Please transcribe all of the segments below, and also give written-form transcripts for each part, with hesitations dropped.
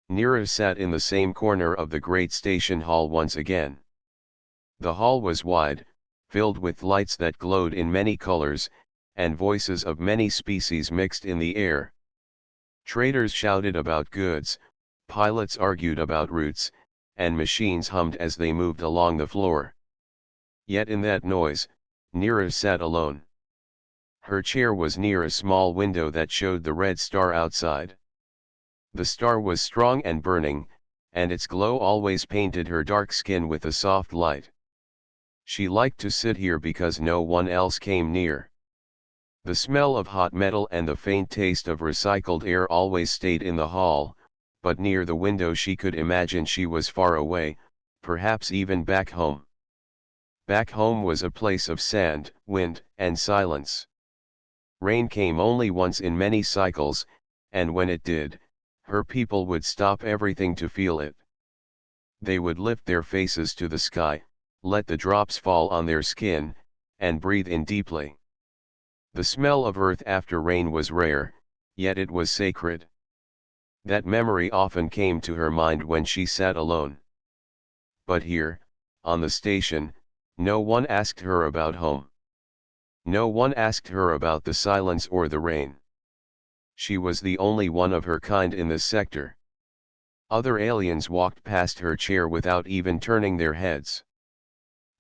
Nira sat in the same corner of the great station hall once again. The hall was wide, filled with lights that glowed in many colors, and voices of many species mixed in the air. Traders shouted about goods, pilots argued about routes, and machines hummed as they moved along the floor. Yet in that noise, Nira sat alone. Her chair was near a small window that showed the red star outside. The star was strong and burning, and its glow always painted her dark skin with a soft light. She liked to sit here because no one else came near. The smell of hot metal and the faint taste of recycled air always stayed in the hall, but near the window she could imagine she was far away, perhaps even back home. Back home was a place of sand, wind, and silence. Rain came only once in many cycles, and when it did, her people would stop everything to feel it. They would lift their faces to the sky, let the drops fall on their skin, and breathe in deeply. The smell of earth after rain was rare, yet it was sacred. That memory often came to her mind when she sat alone. But here, on the station, no one asked her about home. No one asked her about the silence or the rain. She was the only one of her kind in this sector. Other aliens walked past her chair without even turning their heads.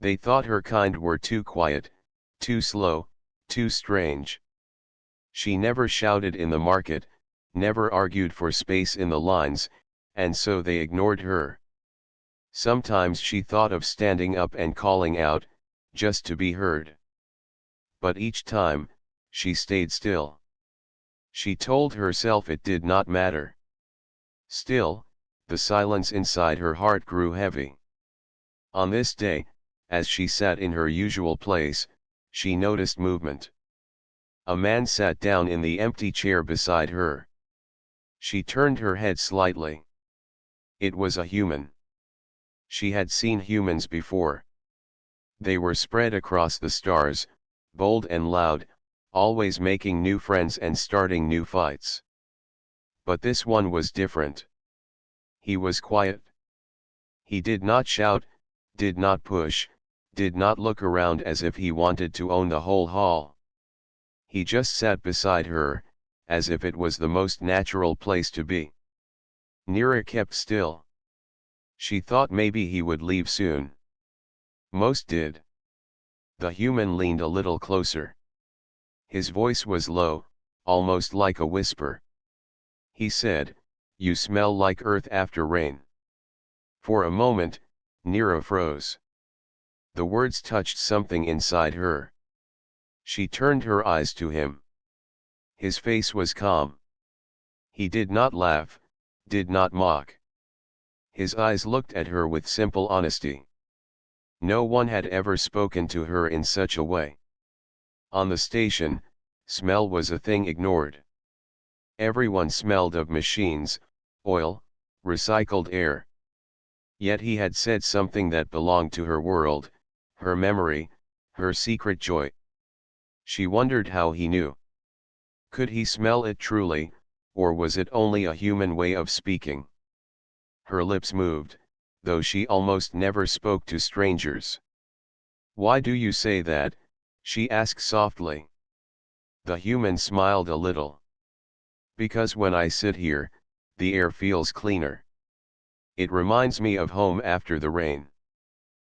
They thought her kind were too quiet, too slow, too strange. She never shouted in the market, never argued for space in the lines, and so they ignored her. Sometimes she thought of standing up and calling out, just to be heard. But each time, she stayed still. She told herself it did not matter. Still, the silence inside her heart grew heavy. On this day, as she sat in her usual place, she noticed movement. A man sat down in the empty chair beside her. She turned her head slightly. It was a human. She had seen humans before. They were spread across the stars, bold and loud, always making new friends and starting new fights. But this one was different. He was quiet. He did not shout, did not push, did not look around as if he wanted to own the whole hall. He just sat beside her, as if it was the most natural place to be. Nira kept still. She thought maybe he would leave soon. Most did. The human leaned a little closer. His voice was low, almost like a whisper. He said, "You smell like earth after rain." For a moment, Nira froze. The words touched something inside her. She turned her eyes to him. His face was calm. He did not laugh, did not mock. His eyes looked at her with simple honesty. No one had ever spoken to her in such a way. On the station, smell was a thing ignored. Everyone smelled of machines, oil, recycled air. Yet he had said something that belonged to her world, her memory, her secret joy. She wondered how he knew. Could he smell it truly, or was it only a human way of speaking? Her lips moved, though she almost never spoke to strangers. "Why do you say that?" she asked softly. The human smiled a little. "Because when I sit here, the air feels cleaner. It reminds me of home after the rain.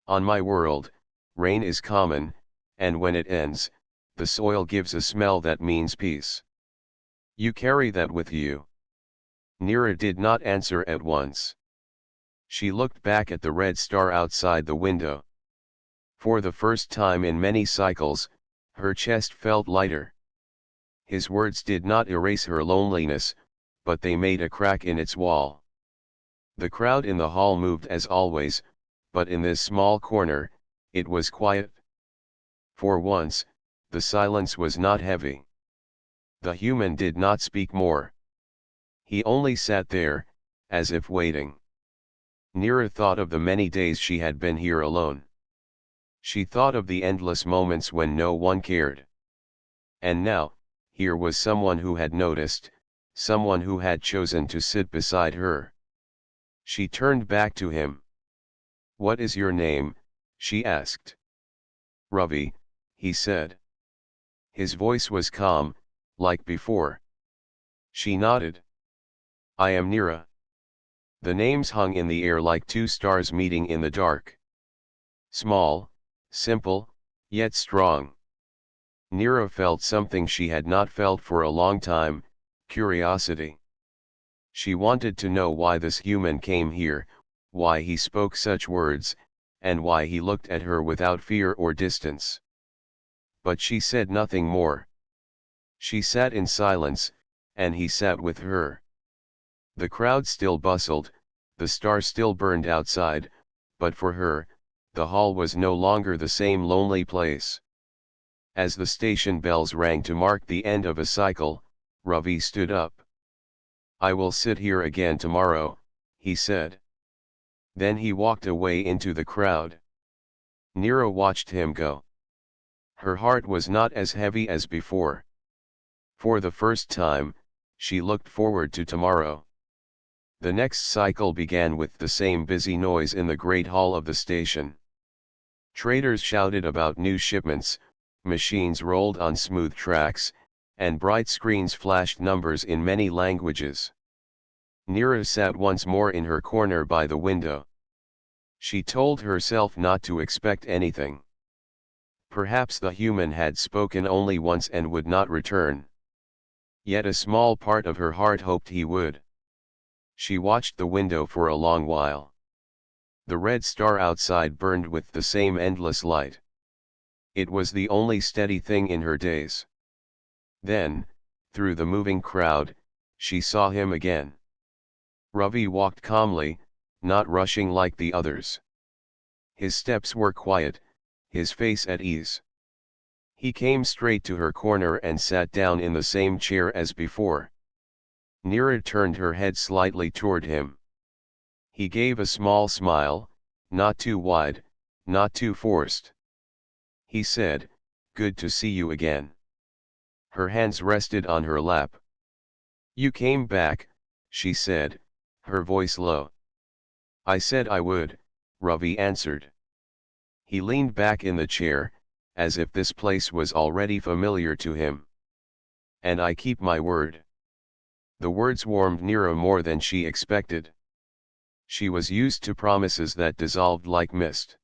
On my world, rain is common, and when it ends, the soil gives a smell that means peace. You carry that with you." Nira did not answer at once. She looked back at the red star outside the window. For the first time in many cycles, her chest felt lighter. His words did not erase her loneliness, but they made a crack in its wall. The crowd in the hall moved as always, but in this small corner, it was quiet. For once, the silence was not heavy. The human did not speak more. He only sat there, as if waiting. Nira thought of the many days she had been here alone. She thought of the endless moments when no one cared. And now, here was someone who had noticed, someone who had chosen to sit beside her. She turned back to him. "What is your name?" she asked. "Ravi," he said. His voice was calm, like before. She nodded. "I am Nira." The names hung in the air like two stars meeting in the dark. Small, simple, yet strong. Nira felt something she had not felt for a long time, curiosity. She wanted to know why this human came here, why he spoke such words, and why he looked at her without fear or distance. But she said nothing more. She sat in silence, and he sat with her. The crowd still bustled, the stars still burned outside, but for her, the hall was no longer the same lonely place. As the station bells rang to mark the end of a cycle, Ravi stood up. "I will sit here again tomorrow," he said. Then he walked away into the crowd. Nira watched him go. Her heart was not as heavy as before. For the first time, she looked forward to tomorrow. The next cycle began with the same busy noise in the great hall of the station. Traders shouted about new shipments, machines rolled on smooth tracks, and bright screens flashed numbers in many languages. Nira sat once more in her corner by the window. She told herself not to expect anything. Perhaps the human had spoken only once and would not return. Yet a small part of her heart hoped he would. She watched the window for a long while. The red star outside burned with the same endless light. It was the only steady thing in her days. Then, through the moving crowd, she saw him again. Ravi walked calmly, not rushing like the others. His steps were quiet, his face at ease. He came straight to her corner and sat down in the same chair as before. Nira turned her head slightly toward him. He gave a small smile, not too wide, not too forced. He said, "Good to see you again." Her hands rested on her lap. "You came back," she said, her voice low. "I said I would," Ravi answered. He leaned back in the chair, as if this place was already familiar to him. "And I keep my word." The words warmed Nira more than she expected. She was used to promises that dissolved like mist.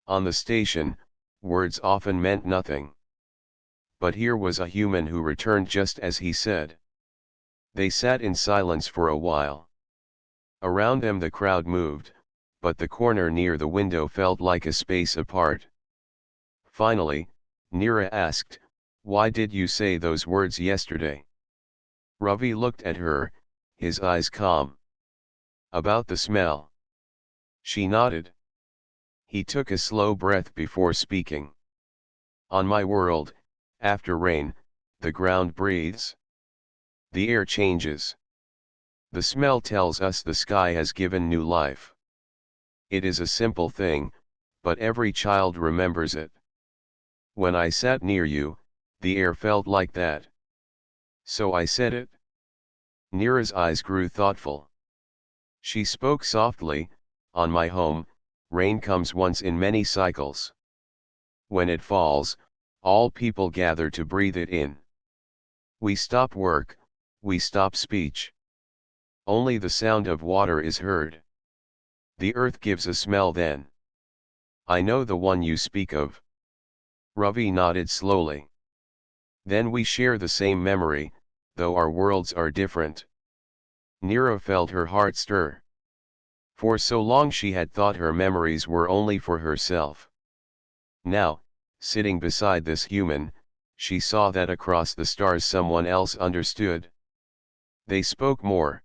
On the station, words often meant nothing. But here was a human who returned just as he said. They sat in silence for a while. Around them the crowd moved, but the corner near the window felt like a space apart. Finally, Nira asked, "Why did you say those words yesterday?" Ravi looked at her, his eyes calm. "About the smell." She nodded. He took a slow breath before speaking. "On my world, after rain, the ground breathes. The air changes. The smell tells us the sky has given new life. It is a simple thing, but every child remembers it. When I sat near you, the air felt like that. So I said it." Nira's eyes grew thoughtful. She spoke softly, "On my home, rain comes once in many cycles. When it falls, all people gather to breathe it in. We stop work, we stop speech. Only the sound of water is heard. The earth gives a smell then. I know the one you speak of." Ravi nodded slowly. "Then we share the same memory, though our worlds are different." Nira felt her heart stir. For so long she had thought her memories were only for herself. Now, sitting beside this human, she saw that across the stars someone else understood. They spoke more.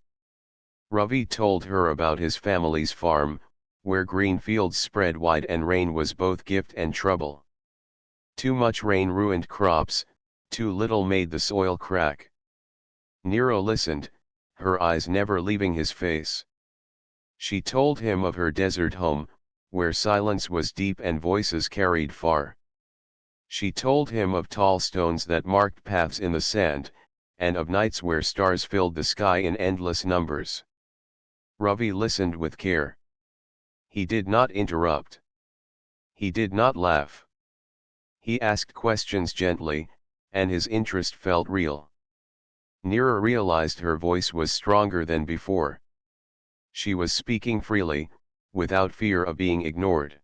Ravi told her about his family's farm, where green fields spread wide and rain was both gift and trouble. Too much rain ruined crops, too little made the soil crack. Nira listened, her eyes never leaving his face. She told him of her desert home, where silence was deep and voices carried far. She told him of tall stones that marked paths in the sand, and of nights where stars filled the sky in endless numbers. Ravi listened with care. He did not interrupt. He did not laugh. He asked questions gently, and his interest felt real. Neera realized her voice was stronger than before. She was speaking freely, without fear of being ignored.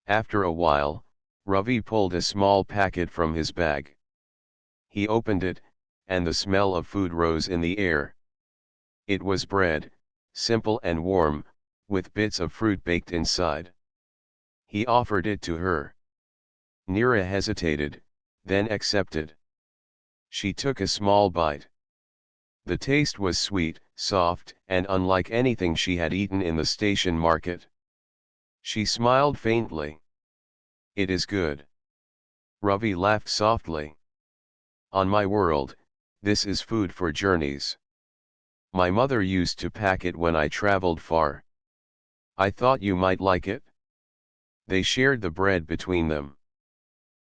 After a while, Ravi pulled a small packet from his bag. He opened it, and the smell of food rose in the air. It was bread, simple and warm, with bits of fruit baked inside. He offered it to her. Neera hesitated, then accepted. She took a small bite. The taste was sweet, soft, and unlike anything she had eaten in the station market. She smiled faintly. It is good. Ravi laughed softly. On my world, this is food for journeys. My mother used to pack it when I traveled far. I thought you might like it. They shared the bread between them.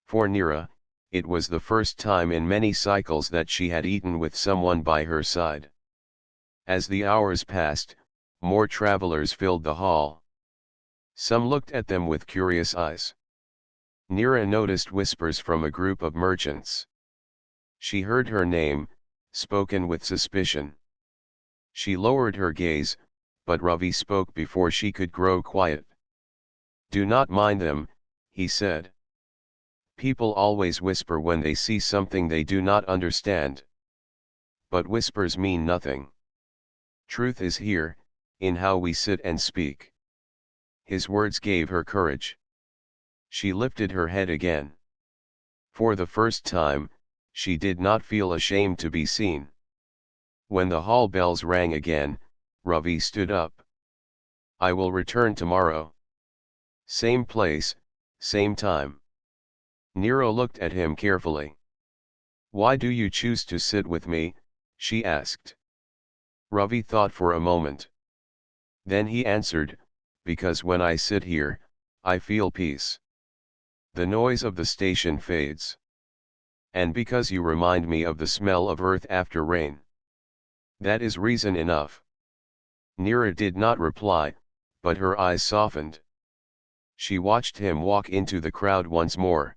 For Neera, it was the first time in many cycles that she had eaten with someone by her side. As the hours passed, more travelers filled the hall. Some looked at them with curious eyes. Neera noticed whispers from a group of merchants. She heard her name, spoken with suspicion. She lowered her gaze, but Ravi spoke before she could grow quiet. Do not mind them, he said. People always whisper when they see something they do not understand. But whispers mean nothing. Truth is here, in how we sit and speak. His words gave her courage. She lifted her head again. For the first time, she did not feel ashamed to be seen. When the hall bells rang again, Ravi stood up. I will return tomorrow. Same place, same time. Neera looked at him carefully. Why do you choose to sit with me? She asked. Ravi thought for a moment. Then he answered, because when I sit here, I feel peace. The noise of the station fades. And because you remind me of the smell of earth after rain. That is reason enough. Neera did not reply, but her eyes softened. She watched him walk into the crowd once more.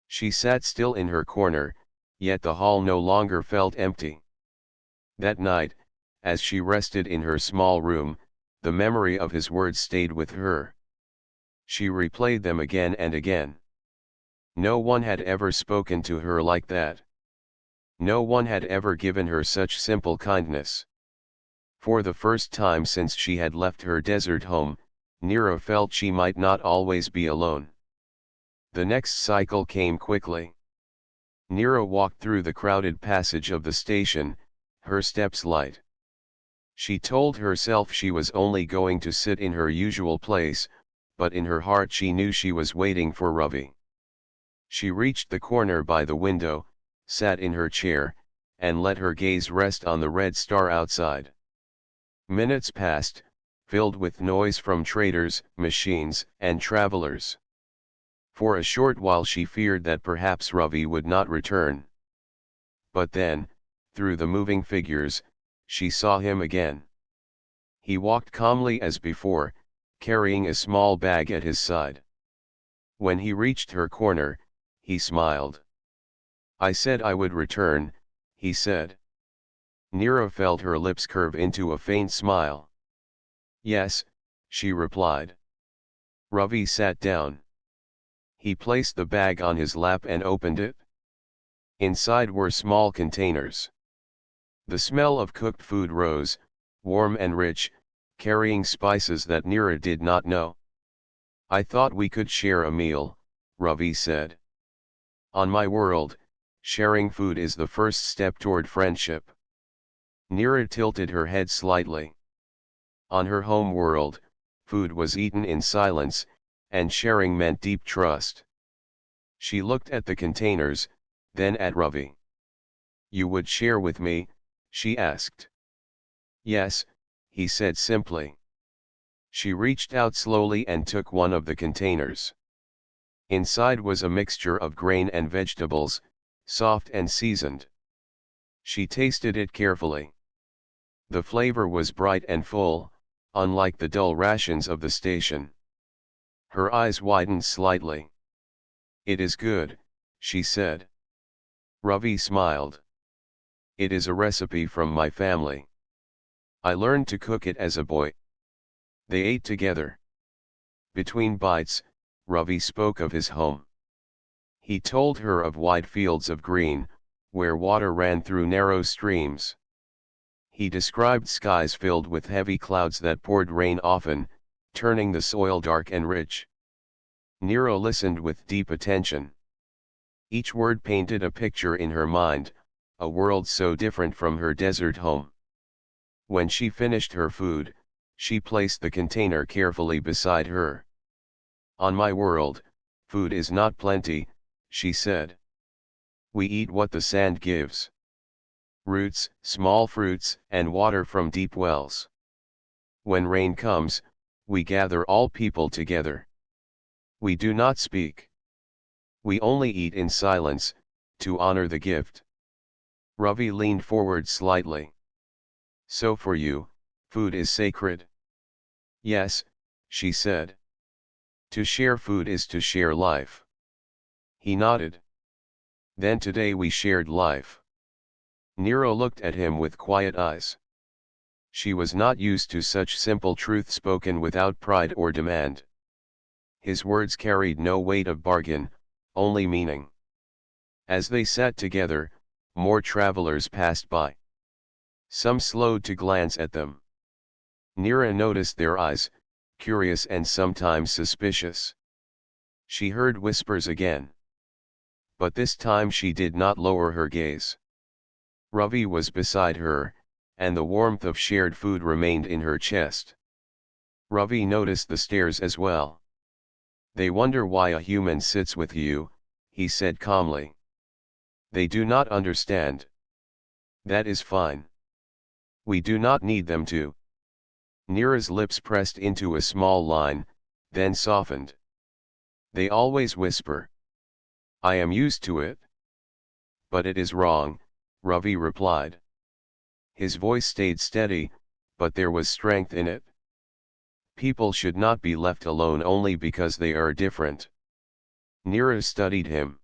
She sat still in her corner, yet the hall no longer felt empty. That night, as she rested in her small room, the memory of his words stayed with her. She replayed them again and again. No one had ever spoken to her like that. No one had ever given her such simple kindness. For the first time since she had left her desert home, Neera felt she might not always be alone. The next cycle came quickly. Neera walked through the crowded passage of the station, her steps light. She told herself she was only going to sit in her usual place, but in her heart she knew she was waiting for Ravi. She reached the corner by the window, sat in her chair, and let her gaze rest on the red star outside. Minutes passed, filled with noise from traders, machines, and travelers. For a short while she feared that perhaps Ravi would not return. But then, through the moving figures, she saw him again. He walked calmly as before, carrying a small bag at his side. When he reached her corner, he smiled. I said I would return, he said. Neera felt her lips curve into a faint smile. Yes, she replied. Ravi sat down. He placed the bag on his lap and opened it. Inside were small containers. The smell of cooked food rose, warm and rich, carrying spices that Neera did not know. I thought we could share a meal, Ravi said. On my world, sharing food is the first step toward friendship. Neera tilted her head slightly. On her home world, food was eaten in silence, and sharing meant deep trust. She looked at the containers, then at Ravi. You would share with me? She asked. Yes, he said simply. She reached out slowly and took one of the containers. Inside was a mixture of grain and vegetables, soft and seasoned. She tasted it carefully. The flavor was bright and full, unlike the dull rations of the station. Her eyes widened slightly. "It is good," she said. Ravi smiled. "It is a recipe from my family. I learned to cook it as a boy." They ate together. Between bites, Ravi spoke of his home. He told her of wide fields of green, where water ran through narrow streams. He described skies filled with heavy clouds that poured rain often, turning the soil dark and rich. Neera listened with deep attention. Each word painted a picture in her mind, a world so different from her desert home. When she finished her food, she placed the container carefully beside her. "On my world, food is not plenty," she said. "We eat what the sand gives. Roots, small fruits, and water from deep wells. When rain comes, we gather all people together. We do not speak. We only eat in silence, to honor the gift." Ravi leaned forward slightly. "So for you, food is sacred?" "Yes," she said. "To share food is to share life." He nodded. "Then today we shared life." Nero looked at him with quiet eyes. She was not used to such simple truth spoken without pride or demand. His words carried no weight of bargain, only meaning. As they sat together, more travelers passed by. Some slowed to glance at them. Neera noticed their eyes, curious and sometimes suspicious. She heard whispers again. But this time she did not lower her gaze. Ravi was beside her, and the warmth of shared food remained in her chest. Ravi noticed the stares as well. "They wonder why a human sits with you," he said calmly. "They do not understand. That is fine. We do not need them to." Neera's lips pressed into a small line, then softened. "They always whisper. I am used to it." "But it is wrong," Ravi replied. His voice stayed steady, but there was strength in it. "People should not be left alone only because they are different." Neera studied him.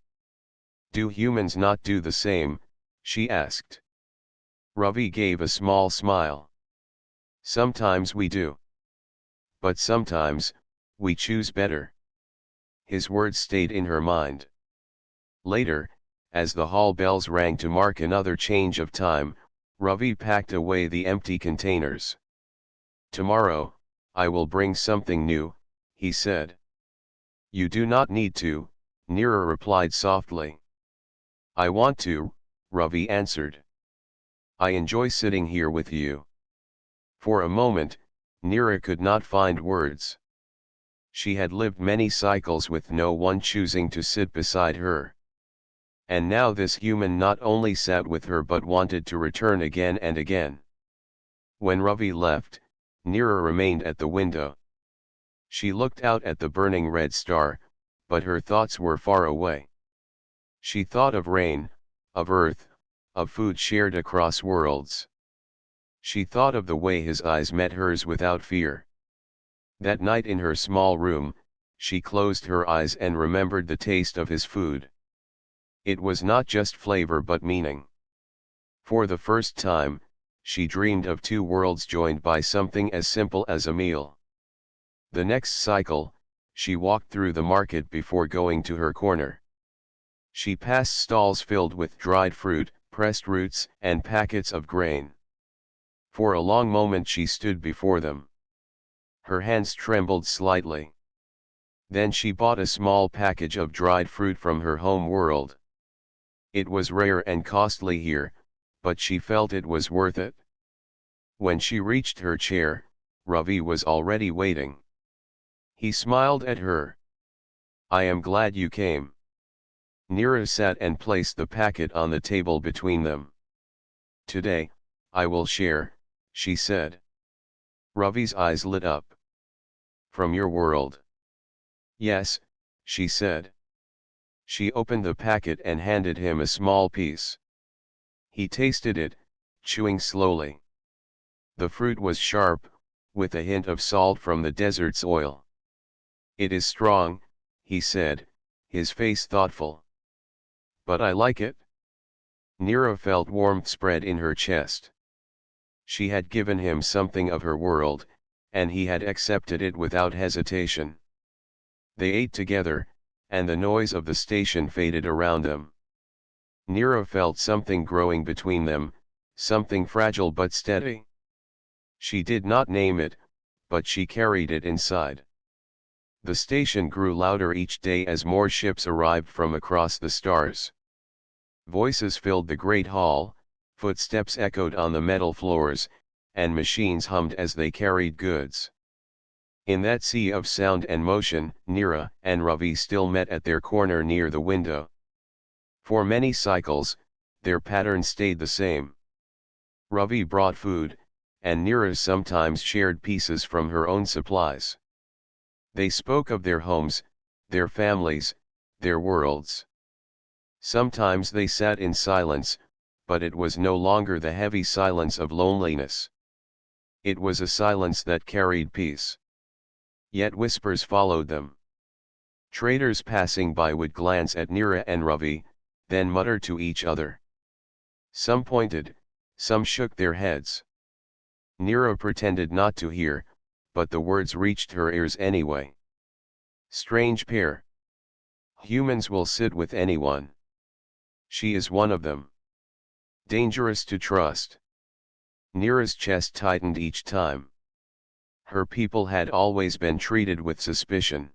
"Do humans not do the same?" she asked. Ravi gave a small smile. "Sometimes we do. But sometimes, we choose better." His words stayed in her mind. Later, as the hall bells rang to mark another change of time, Ravi packed away the empty containers. "Tomorrow, I will bring something new," he said. "You do not need to," Neera replied softly. "I want to," Ravi answered. "I enjoy sitting here with you." For a moment, Neera could not find words. She had lived many cycles with no one choosing to sit beside her. And now this human not only sat with her but wanted to return again and again. When Ravi left, Neera remained at the window. She looked out at the burning red star, but her thoughts were far away. She thought of rain, of earth, of food shared across worlds. She thought of the way his eyes met hers without fear. That night in her small room, she closed her eyes and remembered the taste of his food. It was not just flavor but meaning. For the first time, she dreamed of two worlds joined by something as simple as a meal. The next cycle, she walked through the market before going to her corner. She passed stalls filled with dried fruit, pressed roots, and packets of grain. For a long moment she stood before them. Her hands trembled slightly. Then she bought a small package of dried fruit from her home world. It was rare and costly here, but she felt it was worth it. When she reached her chair, Ravi was already waiting. He smiled at her. "I am glad you came." Neera sat and placed the packet on the table between them. "Today, I will share," she said. Ravi's eyes lit up. "From your world?" "Yes," she said. She opened the packet and handed him a small piece. He tasted it, chewing slowly. The fruit was sharp, with a hint of salt from the desert's oil. "It is strong," he said, his face thoughtful. "But I like it." Nira felt warmth spread in her chest. She had given him something of her world, and he had accepted it without hesitation. They ate together, and the noise of the station faded around them. Nira felt something growing between them, something fragile but steady. She did not name it, but she carried it inside. The station grew louder each day as more ships arrived from across the stars. Voices filled the great hall, footsteps echoed on the metal floors, and machines hummed as they carried goods. In that sea of sound and motion, Nira and Ravi still met at their corner near the window. For many cycles, their pattern stayed the same. Ravi brought food, and Nira sometimes shared pieces from her own supplies. They spoke of their homes, their families, their worlds. Sometimes they sat in silence, but it was no longer the heavy silence of loneliness. It was a silence that carried peace. Yet whispers followed them. Traders passing by would glance at Nira and Ravi, then mutter to each other. Some pointed, some shook their heads. Nira pretended not to hear, but the words reached her ears anyway. Strange pair. Humans will sit with anyone. She is one of them. Dangerous to trust. Nira's chest tightened each time. Her people had always been treated with suspicion.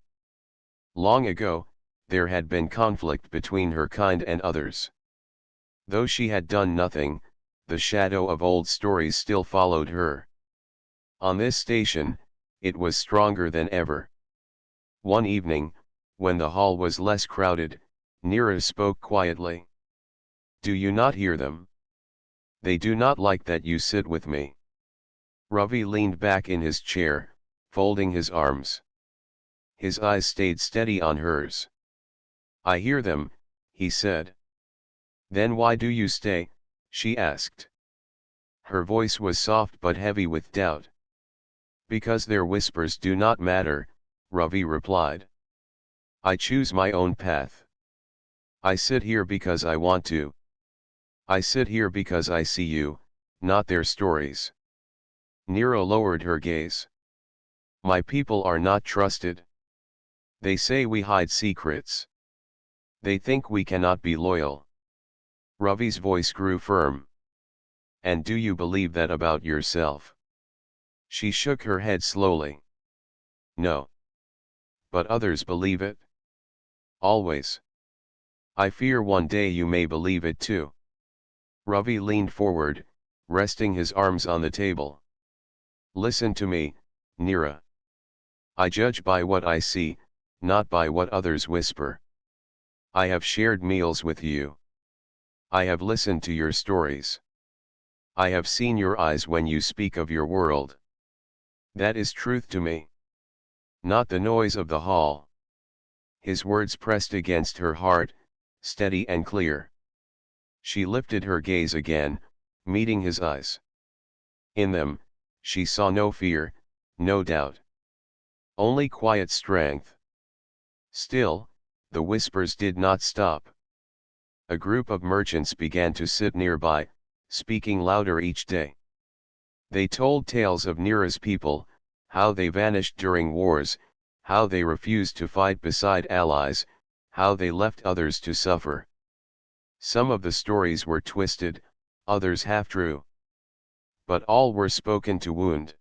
Long ago, there had been conflict between her kind and others. Though she had done nothing, the shadow of old stories still followed her. On this station, it was stronger than ever. One evening, when the hall was less crowded, Nira spoke quietly. "Do you not hear them? They do not like that you sit with me." Ravi leaned back in his chair, folding his arms. His eyes stayed steady on hers. "I hear them," he said. "Then why do you stay?" she asked. Her voice was soft but heavy with doubt. "Because their whispers do not matter," Ravi replied. "I choose my own path. I sit here because I want to. I sit here because I see you, not their stories." Nira lowered her gaze. "My people are not trusted. They say we hide secrets. They think we cannot be loyal." Ravi's voice grew firm. "And do you believe that about yourself?" She shook her head slowly. "No. But others believe it. Always. I fear one day you may believe it too." Ravi leaned forward, resting his arms on the table. "Listen to me, Nira. I judge by what I see, not by what others whisper. I have shared meals with you. I have listened to your stories. I have seen your eyes when you speak of your world. That is truth to me. Not the noise of the hall." His words pressed against her heart, steady and clear. She lifted her gaze again, meeting his eyes. In them, she saw no fear, no doubt. Only quiet strength. Still, the whispers did not stop. A group of merchants began to sit nearby, speaking louder each day. They told tales of Nira's people, how they vanished during wars, how they refused to fight beside allies, how they left others to suffer. Some of the stories were twisted, others half true. But all were spoken to wound.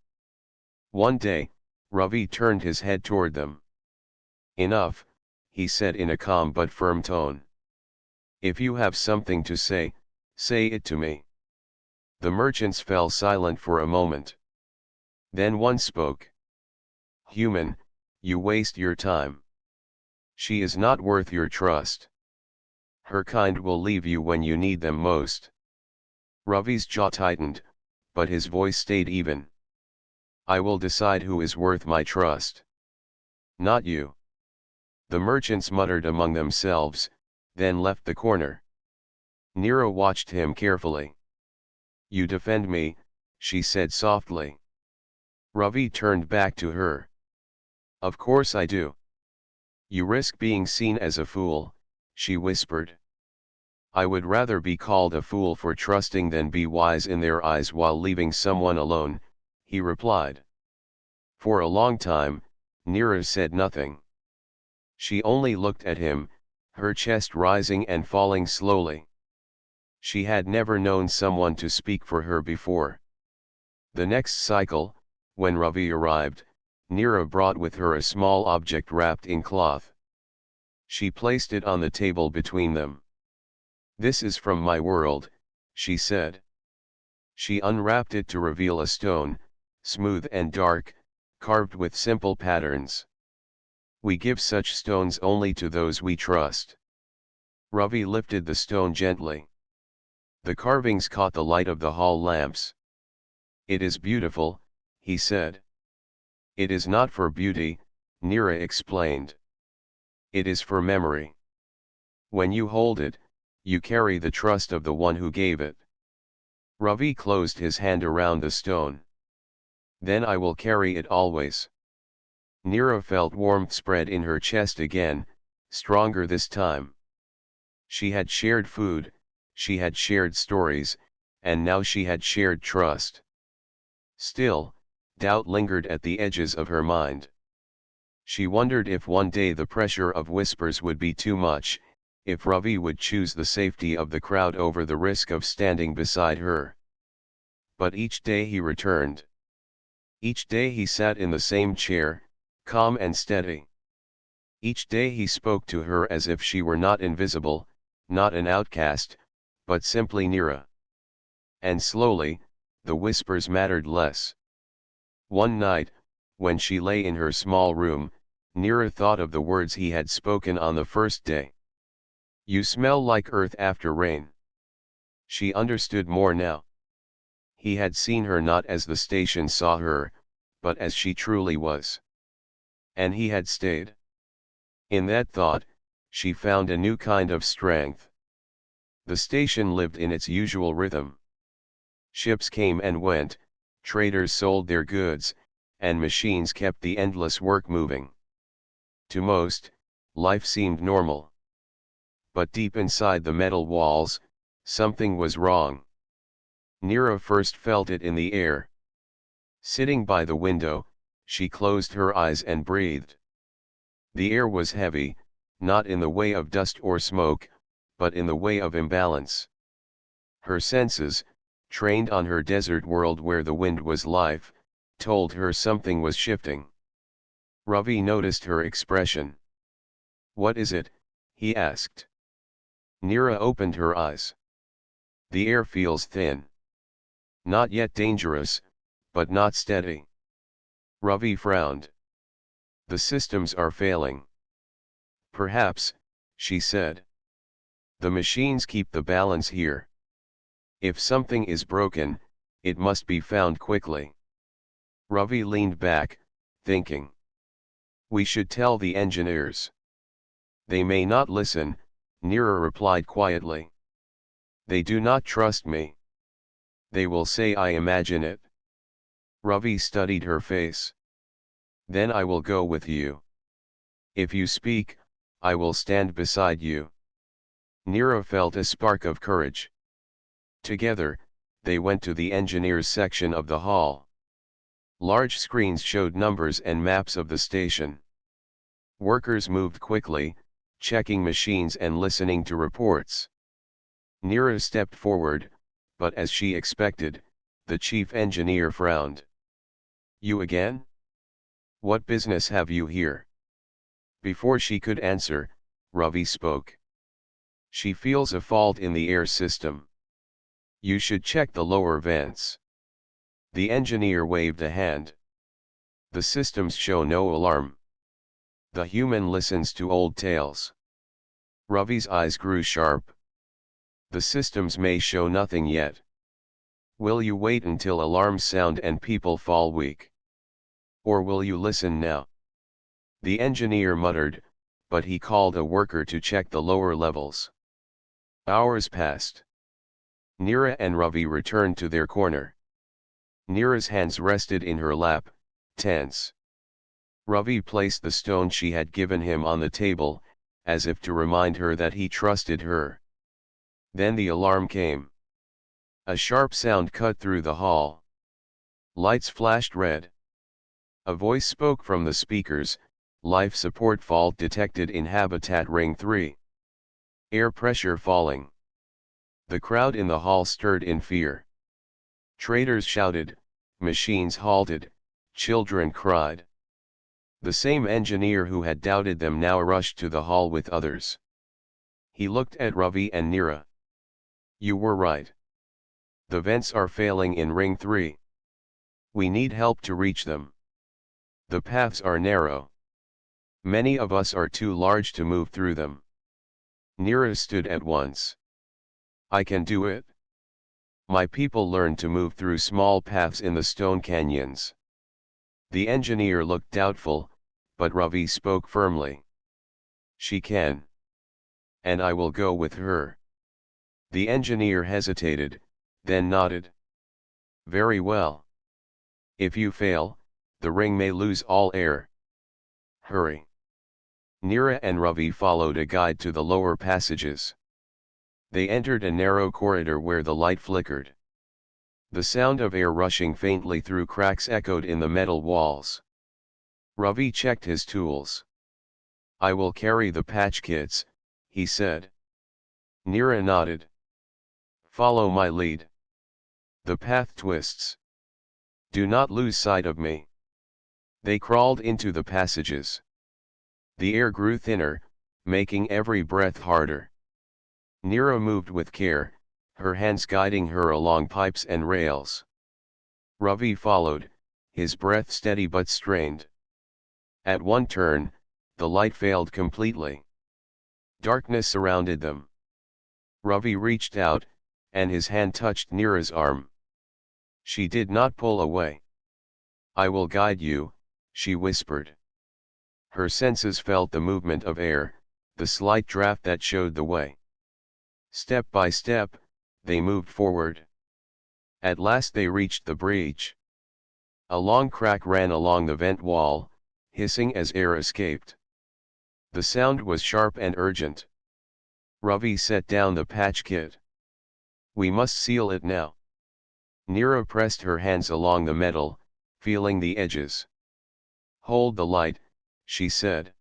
One day, Ravi turned his head toward them. "Enough," he said in a calm but firm tone. "If you have something to say, say it to me." The merchants fell silent for a moment. Then one spoke. "Human, you waste your time. She is not worth your trust. Her kind will leave you when you need them most." Ravi's jaw tightened, but his voice stayed even. "I will decide who is worth my trust. Not you." The merchants muttered among themselves, then left the corner. Nira watched him carefully. "You defend me," she said softly. Ravi turned back to her. Of course I do. You risk being seen as a fool, she whispered. I would rather be called a fool for trusting than be wise in their eyes while leaving someone alone, he replied. For a long time, Neera said nothing. She only looked at him, her chest rising and falling slowly. She had never known someone to speak for her before. The next cycle, when Ravi arrived, Neera brought with her a small object wrapped in cloth. She placed it on the table between them. This is from my world, she said. She unwrapped it to reveal a stone, smooth and dark, carved with simple patterns. We give such stones only to those we trust. Ravi lifted the stone gently. The carvings caught the light of the hall lamps. It is beautiful, he said. It is not for beauty, Neera explained. It is for memory. When you hold it, you carry the trust of the one who gave it. Ravi closed his hand around the stone. Then I will carry it always. Neera felt warmth spread in her chest again, stronger this time. She had shared food, she had shared stories, and now she had shared trust. Still, doubt lingered at the edges of her mind. She wondered if one day the pressure of whispers would be too much, if Ravi would choose the safety of the crowd over the risk of standing beside her. But each day he returned. Each day he sat in the same chair, calm and steady. Each day he spoke to her as if she were not invisible, not an outcast, but simply Neera. And slowly, the whispers mattered less. One night, when she lay in her small room, Neera thought of the words he had spoken on the first day. You smell like earth after rain. She understood more now. He had seen her not as the station saw her, but as she truly was. And he had stayed. In that thought, she found a new kind of strength. The station lived in its usual rhythm. Ships came and went, traders sold their goods, and machines kept the endless work moving. To most, life seemed normal. But deep inside the metal walls, something was wrong. Neera first felt it in the air. Sitting by the window, she closed her eyes and breathed. The air was heavy, not in the way of dust or smoke, but in the way of imbalance. Her senses, trained on her desert world where the wind was life, told her something was shifting. Ravi noticed her expression. What is it? He asked. Neera opened her eyes. The air feels thin. Not yet dangerous, but not steady. Ravi frowned. The systems are failing. Perhaps, she said. The machines keep the balance here. If something is broken, it must be found quickly. Ravi leaned back, thinking. We should tell the engineers. They may not listen, Neera replied quietly. They do not trust me. They will say I imagine it. Ravi studied her face. Then I will go with you. If you speak, I will stand beside you. Neera felt a spark of courage. Together, they went to the engineers section of the hall. Large screens showed numbers and maps of the station. Workers moved quickly, checking machines and listening to reports. Neera stepped forward, but as she expected, the chief engineer frowned. You again? What business have you here? Before she could answer, Ravi spoke. She feels a fault in the air system. You should check the lower vents. The engineer waved a hand. The systems show no alarm. The human listens to old tales. Ravi's eyes grew sharp. The systems may show nothing yet. Will you wait until alarms sound and people fall weak? Or will you listen now? The engineer muttered, but he called a worker to check the lower levels. Hours passed. Neera and Ravi returned to their corner. Neera's hands rested in her lap, tense. Ravi placed the stone she had given him on the table, as if to remind her that he trusted her. Then the alarm came. A sharp sound cut through the hall. Lights flashed red. A voice spoke from the speakers, life support fault detected in habitat ring 3. Air pressure falling. The crowd in the hall stirred in fear. Traders shouted, machines halted, children cried. The same engineer who had doubted them now rushed to the hall with others. He looked at Ravi and Neera. You were right. The vents are failing in ring 3. We need help to reach them. The paths are narrow. Many of us are too large to move through them. Neera stood at once. I can do it. My people learned to move through small paths in the stone canyons. The engineer looked doubtful, but Ravi spoke firmly. She can. And I will go with her. The engineer hesitated, then nodded. Very well. If you fail, the ring may lose all air. Hurry. Neera and Ravi followed a guide to the lower passages. They entered a narrow corridor where the light flickered. The sound of air rushing faintly through cracks echoed in the metal walls. Ravi checked his tools. I will carry the patch kits, he said. Neera nodded. Follow my lead. The path twists. Do not lose sight of me. They crawled into the passages. The air grew thinner, making every breath harder. Neera moved with care, her hands guiding her along pipes and rails. Ravi followed, his breath steady but strained. At one turn, the light failed completely. Darkness surrounded them. Ravi reached out, and his hand touched Neera's arm. She did not pull away. I will guide you, she whispered. Her senses felt the movement of air, the slight draft that showed the way. Step by step, they moved forward. At last they reached the breach. A long crack ran along the vent wall, hissing as air escaped. The sound was sharp and urgent. Ravi set down the patch kit. We must seal it now. Neera pressed her hands along the metal, feeling the edges. Hold the light, she said.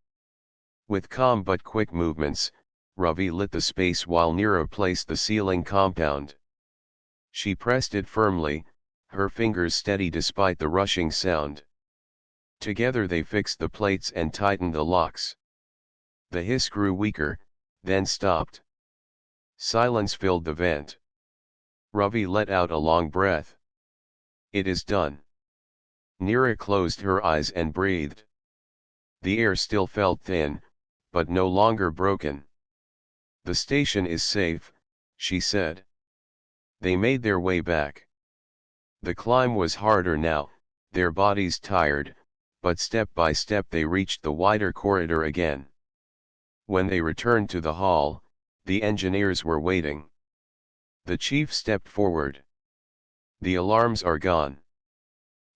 With calm but quick movements, Ravi lit the space while Neera placed the sealing compound. She pressed it firmly, her fingers steady despite the rushing sound. Together they fixed the plates and tightened the locks. The hiss grew weaker, then stopped. Silence filled the vent. Ravi let out a long breath. It is done. Neera closed her eyes and breathed. The air still felt thin, but no longer broken. The station is safe, she said. They made their way back. The climb was harder now, their bodies tired, but step by step they reached the wider corridor again. When they returned to the hall, the engineers were waiting. The chief stepped forward. The alarms are gone.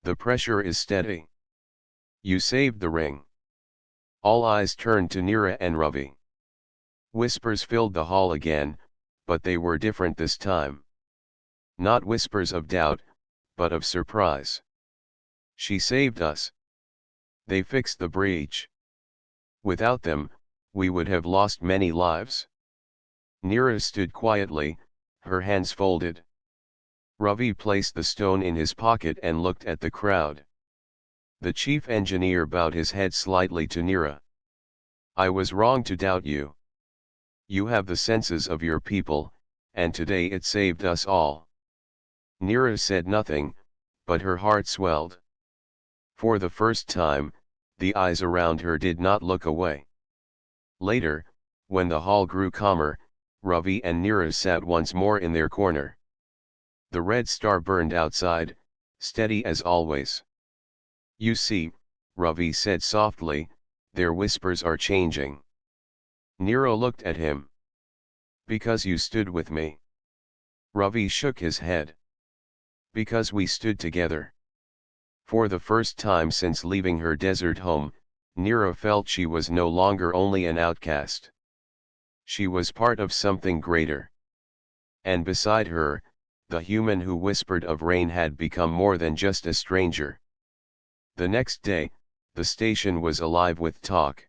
The pressure is steady. You saved the ring. All eyes turned to Neera and Ravi. Whispers filled the hall again, but they were different this time. Not whispers of doubt, but of surprise. She saved us. They fixed the breach. Without them, we would have lost many lives. Neera stood quietly, her hands folded. Ravi placed the stone in his pocket and looked at the crowd. The chief engineer bowed his head slightly to Neera. I was wrong to doubt you. You have the senses of your people, and today it saved us all. Neera said nothing, but her heart swelled. For the first time, the eyes around her did not look away. Later, when the hall grew calmer, Ravi and Neera sat once more in their corner. The red star burned outside, steady as always. You see, Ravi said softly, their whispers are changing. Neera looked at him. Because you stood with me. Ravi shook his head. Because we stood together. For the first time since leaving her desert home, Nira felt she was no longer only an outcast. She was part of something greater. And beside her, the human who whispered of rain had become more than just a stranger. The next day, the station was alive with talk.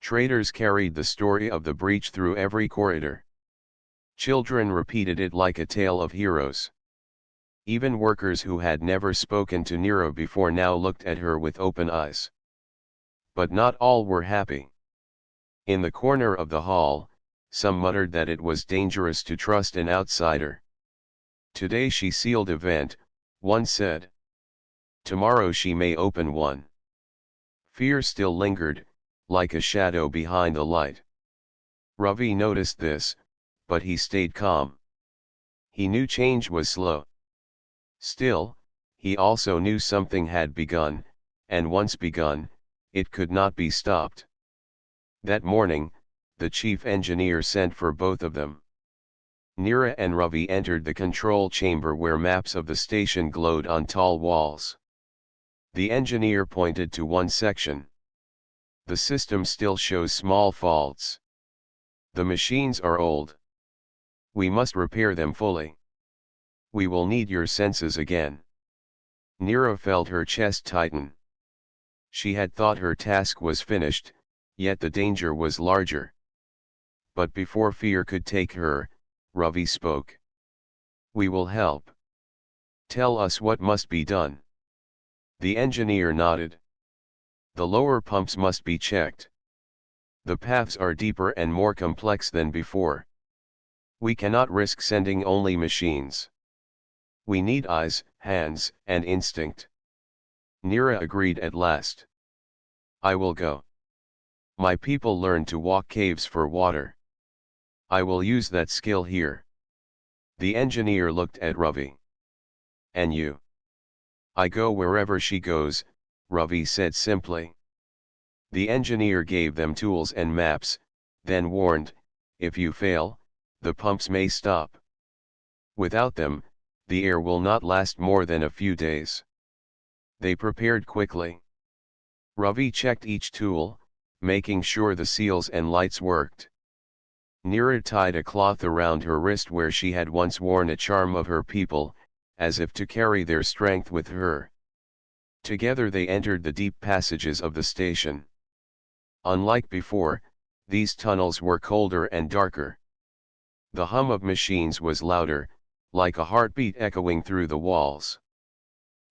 Traders carried the story of the breach through every corridor. Children repeated it like a tale of heroes. Even workers who had never spoken to Nero before now looked at her with open eyes. But not all were happy. In the corner of the hall, some muttered that it was dangerous to trust an outsider. Today she sealed a vent, one said. Tomorrow she may open one. Fear still lingered, like a shadow behind the light. Ravi noticed this, but he stayed calm. He knew change was slow. Still, he also knew something had begun, and once begun, it could not be stopped. That morning, the chief engineer sent for both of them. Nira and Ravi entered the control chamber where maps of the station glowed on tall walls. The engineer pointed to one section. The system still shows small faults. The machines are old. We must repair them fully. We will need your senses again. Nira felt her chest tighten. She had thought her task was finished, yet the danger was larger. But before fear could take her, Ravi spoke. We will help. Tell us what must be done. The engineer nodded. The lower pumps must be checked. The paths are deeper and more complex than before. We cannot risk sending only machines. We need eyes, hands, and instinct. Nira agreed at last. I will go. My people learned to walk caves for water. I will use that skill here. The engineer looked at Ravi. And you? I go wherever she goes, Ravi said simply. The engineer gave them tools and maps, then warned, if you fail, the pumps may stop. Without them, the air will not last more than a few days. They prepared quickly. Ravi checked each tool, making sure the seals and lights worked. Nira tied a cloth around her wrist where she had once worn a charm of her people, as if to carry their strength with her. Together they entered the deep passages of the station. Unlike before, these tunnels were colder and darker. The hum of machines was louder, like a heartbeat echoing through the walls.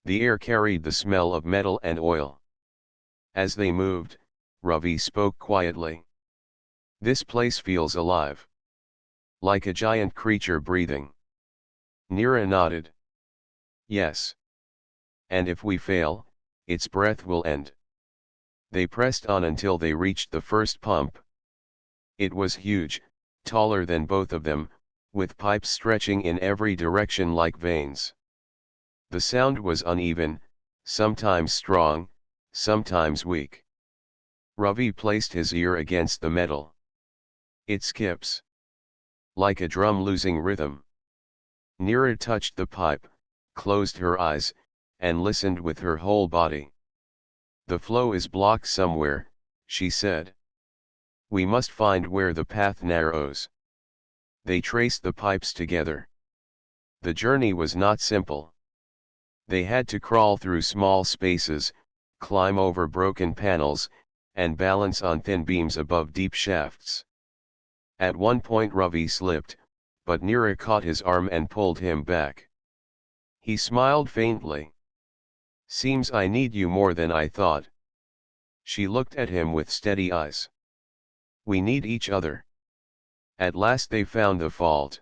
The air carried the smell of metal and oil. As they moved, Ravi spoke quietly. This place feels alive. Like a giant creature breathing. Nira nodded. Yes. And if we fail, its breath will end. They pressed on until they reached the first pump. It was huge, taller than both of them, with pipes stretching in every direction like veins. The sound was uneven, sometimes strong, sometimes weak. Ravi placed his ear against the metal. It skips. Like a drum losing rhythm. Nira touched the pipe, closed her eyes, and listened with her whole body. The flow is blocked somewhere, she said. We must find where the path narrows. They traced the pipes together. The journey was not simple. They had to crawl through small spaces, climb over broken panels, and balance on thin beams above deep shafts. At one point Ravi slipped, but Nira caught his arm and pulled him back. He smiled faintly. Seems I need you more than I thought. She looked at him with steady eyes. We need each other. At last they found the fault.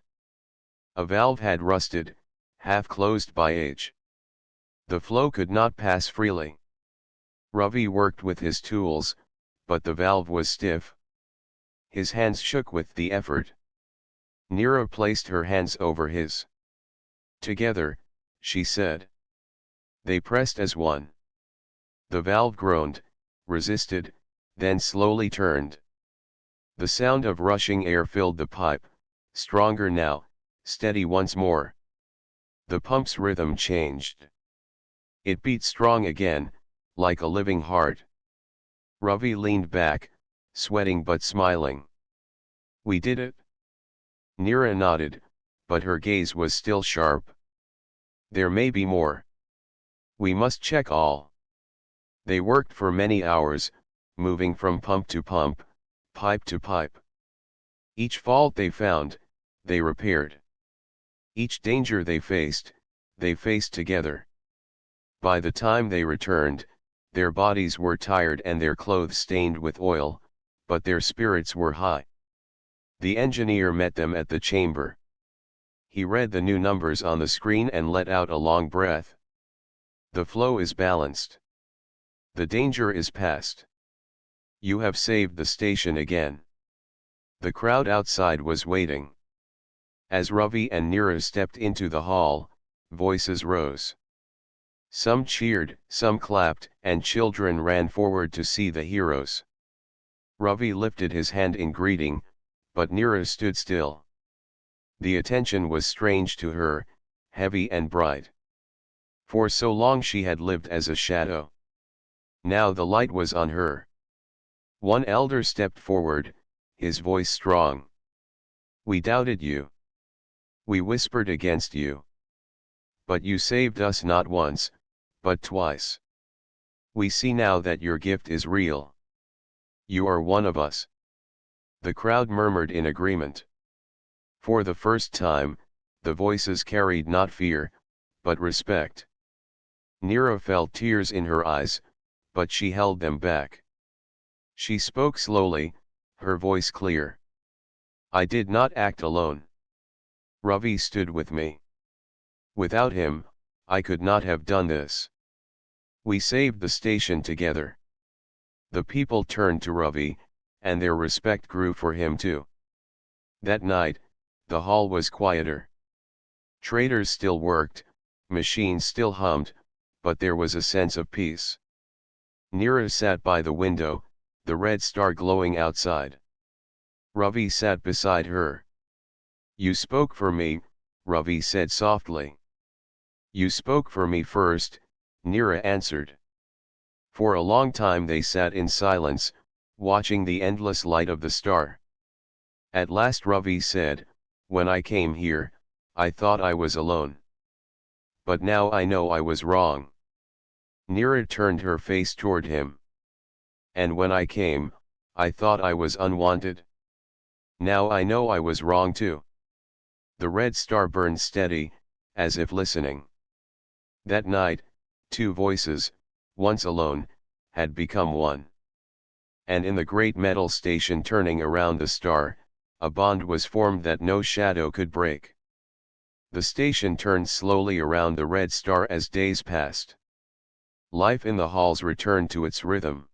A valve had rusted, half closed by age. The flow could not pass freely. Ravi worked with his tools, but the valve was stiff. His hands shook with the effort. Nira placed her hands over his. Together, she said. They pressed as one. The valve groaned, resisted, then slowly turned. The sound of rushing air filled the pipe, stronger now, steady once more. The pump's rhythm changed. It beat strong again, like a living heart. Ravi leaned back, sweating but smiling. We did it? Neera nodded, but her gaze was still sharp. There may be more. We must check all. They worked for many hours, moving from pump to pump, pipe to pipe. Each fault they found, they repaired. Each danger they faced together. By the time they returned, their bodies were tired and their clothes stained with oil, but their spirits were high. The engineer met them at the chamber. He read the new numbers on the screen and let out a long breath. The flow is balanced. The danger is past. You have saved the station again. The crowd outside was waiting. As Ravi and Neera stepped into the hall, voices rose. Some cheered, some clapped, and children ran forward to see the heroes. Ravi lifted his hand in greeting, but Neera stood still. The attention was strange to her, heavy and bright. For so long she had lived as a shadow. Now the light was on her. One elder stepped forward, his voice strong. We doubted you. We whispered against you. But you saved us not once, but twice. We see now that your gift is real. You are one of us. The crowd murmured in agreement. For the first time, the voices carried not fear, but respect. Neera felt tears in her eyes, but she held them back. She spoke slowly, her voice clear. I did not act alone. Ravi stood with me. Without him, I could not have done this. We saved the station together. The people turned to Ravi, and their respect grew for him too. That night, the hall was quieter. Traders still worked, machines still hummed, but there was a sense of peace. Neera sat by the window, the red star glowing outside. Ravi sat beside her. You spoke for me, Ravi said softly. You spoke for me first, Neera answered. For a long time they sat in silence, watching the endless light of the star. At last Ravi said, when I came here, I thought I was alone. But now I know I was wrong. Neera turned her face toward him. And when I came, I thought I was unwanted. Now I know I was wrong too. The red star burned steady, as if listening. That night, two voices, once alone, had become one. And in the great metal station turning around the star, a bond was formed that no shadow could break. The station turned slowly around the red star as days passed. Life in the halls returned to its rhythm.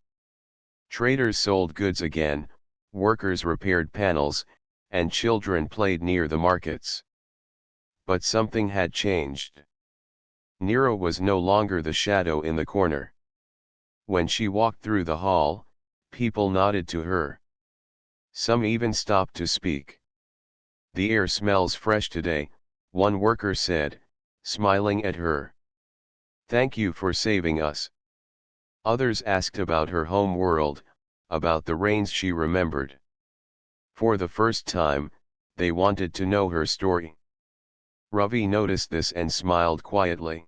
Traders sold goods again, workers repaired panels, and children played near the markets. But something had changed. Neera was no longer the shadow in the corner. When she walked through the hall, people nodded to her. Some even stopped to speak. The air smells fresh today, one worker said, smiling at her. Thank you for saving us. Others asked about her home world, about the rains she remembered. For the first time, they wanted to know her story. Ravi noticed this and smiled quietly.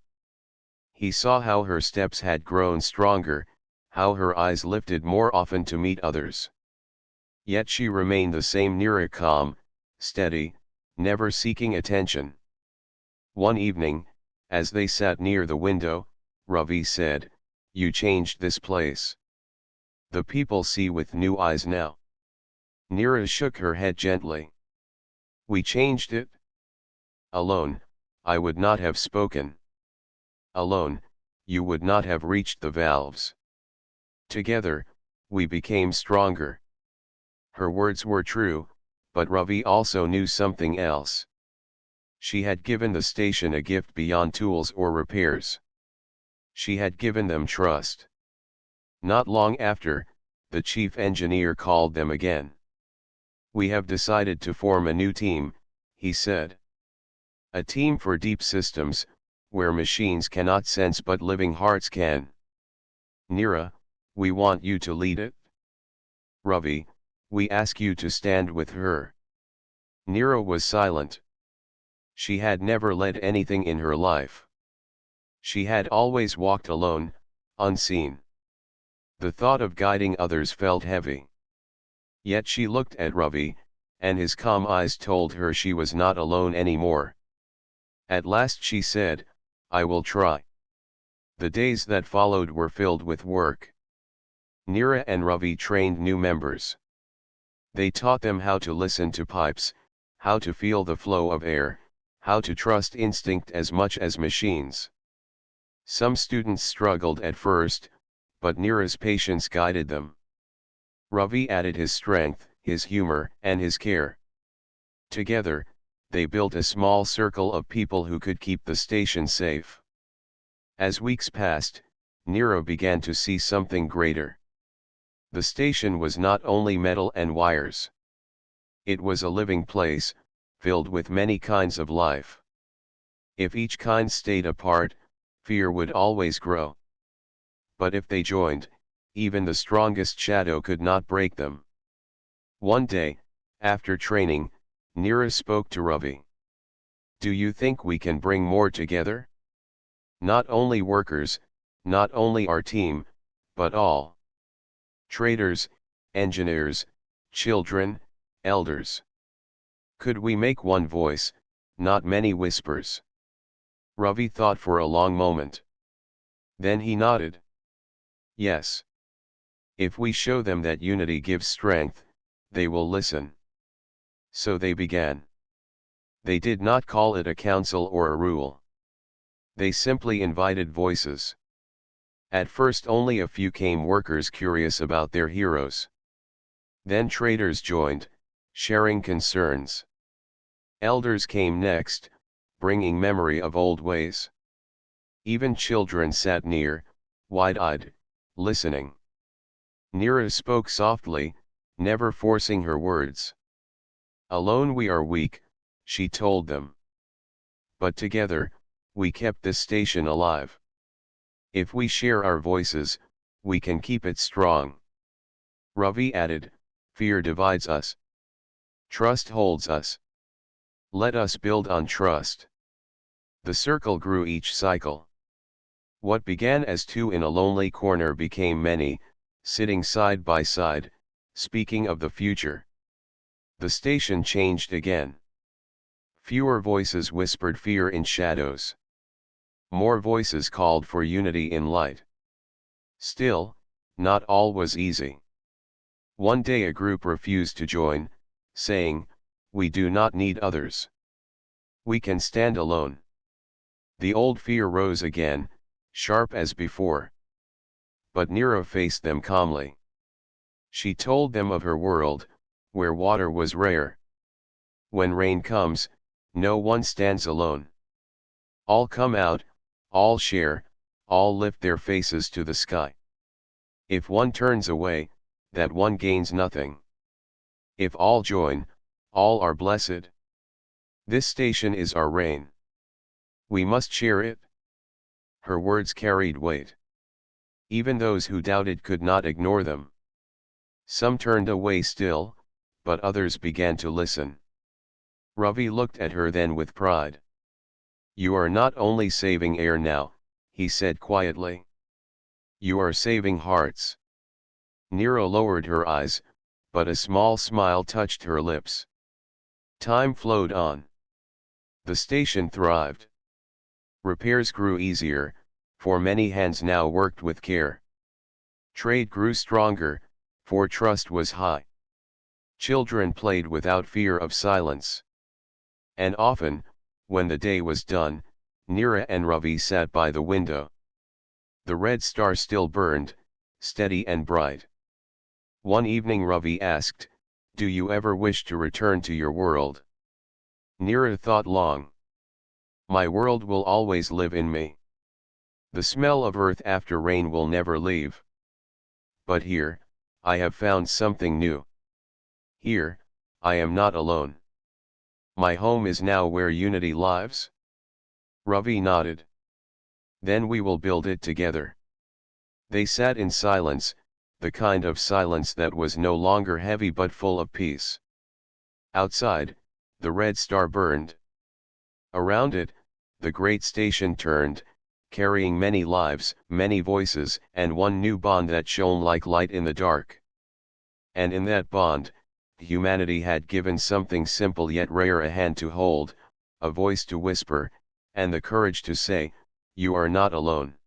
He saw how her steps had grown stronger, how her eyes lifted more often to meet others. Yet she remained the same Neera, calm, steady, never seeking attention. One evening, as they sat near the window, Ravi said, You changed this place. The people see with new eyes now. Neera shook her head gently. We changed it. Alone, I would not have spoken. Alone, you would not have reached the valves. Together, we became stronger. Her words were true, but Ravi also knew something else. She had given the station a gift beyond tools or repairs. She had given them trust. Not long after, the chief engineer called them again. We have decided to form a new team, he said. A team for deep systems, where machines cannot sense but living hearts can. Neera, we want you to lead it. Ravi, we ask you to stand with her. Neera was silent. She had never led anything in her life. She had always walked alone, unseen. The thought of guiding others felt heavy. Yet she looked at Ravi, and his calm eyes told her she was not alone anymore. At last she said, I will try. The days that followed were filled with work. Neera and Ravi trained new members. They taught them how to listen to pipes, how to feel the flow of air, how to trust instinct as much as machines. Some students struggled at first, but Neera's patience guided them. Ravi added his strength, his humor, and his care. Together, they built a small circle of people who could keep the station safe. As weeks passed, Neera began to see something greater. The station was not only metal and wires. It was a living place, filled with many kinds of life. If each kind stayed apart, fear would always grow. But if they joined, even the strongest shadow could not break them. One day, after training, Neera spoke to Ravi. Do you think we can bring more together? Not only workers, not only our team, but all. Traders, engineers, children, elders. Could we make one voice, not many whispers? Ravi thought for a long moment. Then he nodded. Yes. If we show them that unity gives strength, they will listen. So they began. They did not call it a council or a rule. They simply invited voices. At first only a few came, workers curious about their heroes. Then traders joined, sharing concerns. Elders came next, bringing memory of old ways. Even children sat near, wide-eyed, listening. Neera spoke softly, never forcing her words. Alone we are weak, she told them. But together, we kept this station alive. If we share our voices, we can keep it strong. Ravi added, fear divides us. Trust holds us. Let us build on trust. The circle grew each cycle. What began as two in a lonely corner became many, sitting side by side, speaking of the future. The station changed again. Fewer voices whispered fear in shadows. More voices called for unity in light. Still, not all was easy. One day a group refused to join, saying, we do not need others. We can stand alone. The old fear rose again, sharp as before. But Neera faced them calmly. She told them of her world, where water was rare. When rain comes, no one stands alone. All come out, all share, all lift their faces to the sky. If one turns away, that one gains nothing. If all join, all are blessed. This station is our rain. We must share it. Her words carried weight. Even those who doubted could not ignore them. Some turned away still, but others began to listen. Ravi looked at her then with pride. You are not only saving air now, he said quietly. You are saving hearts. Neera lowered her eyes, but a small smile touched her lips. Time flowed on. The station thrived. Repairs grew easier, for many hands now worked with care. Trade grew stronger, for trust was high. Children played without fear of silence. And often, when the day was done, Neera and Ravi sat by the window. The red star still burned, steady and bright. One evening Ravi asked, do you ever wish to return to your world? Neera thought long. My world will always live in me. The smell of earth after rain will never leave. But here, I have found something new. Here, I am not alone. My home is now where unity lives? Ravi nodded. Then we will build it together. They sat in silence, the kind of silence that was no longer heavy but full of peace. Outside, the red star burned. Around it, the great station turned, carrying many lives, many voices, and one new bond that shone like light in the dark. And in that bond, humanity had given something simple yet rare: a hand to hold, a voice to whisper, and the courage to say, "You are not alone."